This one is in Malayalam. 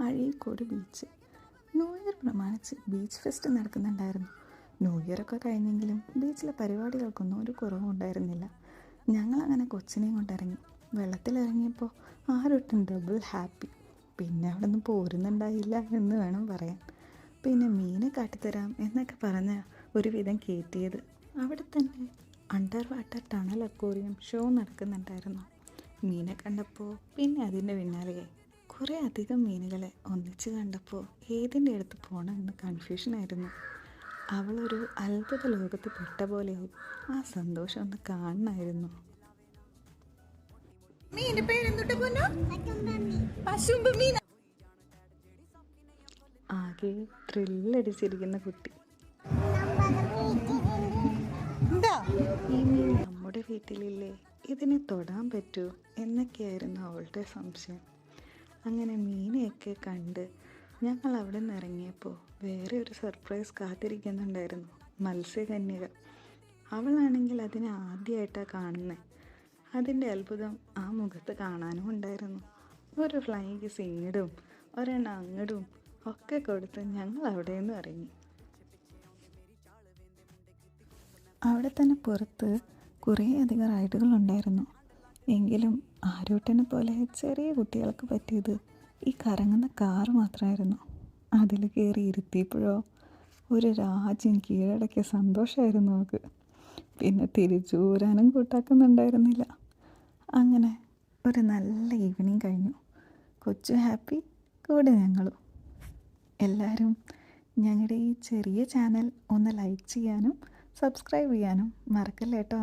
അഴീക്കോട് ബീച്ച്. ന്യൂ ഇയർ പ്രമാണിച്ച് ബീച്ച് ഫെസ്റ്റ് നടക്കുന്നുണ്ടായിരുന്നു. ന്യൂ ഇയറൊക്കെ കഴിഞ്ഞെങ്കിലും ബീച്ചിലെ പരിപാടികൾക്കൊന്നും ഒരു കുറവും ഉണ്ടായിരുന്നില്ല. ഞങ്ങളങ്ങനെ കൊച്ചിനെയും കൊണ്ടിറങ്ങി. വെള്ളത്തിലിറങ്ങിയപ്പോൾ ആരൊട്ടും ഡബിൾ ഹാപ്പി. പിന്നെ അവിടെ നിന്ന് പോരുന്നുണ്ടായില്ല എന്ന് വേണം പറയാൻ. പിന്നെ മീനെ കാട്ടിത്തരാം എന്നൊക്കെ പറഞ്ഞ ഒരുവിധം കയറ്റിയത്. അവിടെ തന്നെ under water tunnel aquarium show നടക്കുന്നുണ്ടായിരുന്നു. മീനെ കണ്ടപ്പോൾ പിന്നെ അതിൻ്റെ പിന്നാലെയായി. കുറേ അധികം മീനുകളെ ഒന്നിച്ച് കണ്ടപ്പോൾ ഏതിൻ്റെ അടുത്ത് പോകണമെന്ന് കൺഫ്യൂഷനായിരുന്നു. അവളൊരു അത്ഭുത ലോകത്ത് പെട്ട പോലെയായി. ആ സന്തോഷം ഒന്ന് കാണണമായിരുന്നു. ആകെ ത്രില്ലടിച്ചിരിക്കുന്ന കുട്ടി. ഈ മീൻ നമ്മുടെ വീട്ടിലില്ലേ, ഇതിനെ തൊടാൻ പറ്റുമോ എന്നൊക്കെയായിരുന്നു അവളുടെ സംശയം. അങ്ങനെ മീനെയൊക്കെ കണ്ട് ഞങ്ങൾ അവിടെ നിന്ന് ഇറങ്ങിയപ്പോൾ വേറെ ഒരു സർപ്രൈസ് കാത്തിരിക്കുന്നുണ്ടായിരുന്നു. മത്സ്യകന്യക. അവളാണെങ്കിൽ അതിനെ ആദ്യമായിട്ടാണ് കാണുന്നത്. അതിൻ്റെ അത്ഭുതം ആ മുഖത്ത് കാണാനും ഉണ്ടായിരുന്നു. ഒരു ഫ്ലൈങ് കിസ് ഇങ്ങടും ഒരെണ്ണം അങ്ങടും ഒക്കെ കൊടുത്ത് ഞങ്ങൾ അവിടെ നിന്ന് ഇറങ്ങി. അവിടെ തന്നെ പുറത്ത് കുറേ അധികം റൈഡുകളുണ്ടായിരുന്നു. എങ്കിലും ആരോട്ടനെ പോലെ ചെറിയ കുട്ടികൾക്ക് പറ്റിയത് ഈ കറങ്ങുന്ന കാറ് മാത്രമായിരുന്നു. അതിൽ കയറി ഇരുത്തിയപ്പോഴോ ഒരു രാജ്യം കീഴടക്കിയ സന്തോഷമായിരുന്നു നമുക്ക്. പിന്നെ തിരിച്ചു പോരാനും കൂട്ടാക്കുന്നുണ്ടായിരുന്നില്ല. അങ്ങനെ ഒരു നല്ല ഈവനിങ് കഴിഞ്ഞു. കൊച്ചു ഹാപ്പി, കൂടെ ഞങ്ങളും. എല്ലാവരും ഞങ്ങളുടെ ഈ ചെറിയ ചാനൽ ഒന്ന് ലൈക്ക് ചെയ്യാനും സബ്സ്ക്രൈബ് ചെയ്യാനും മറക്കല്ലേ കേട്ടോ.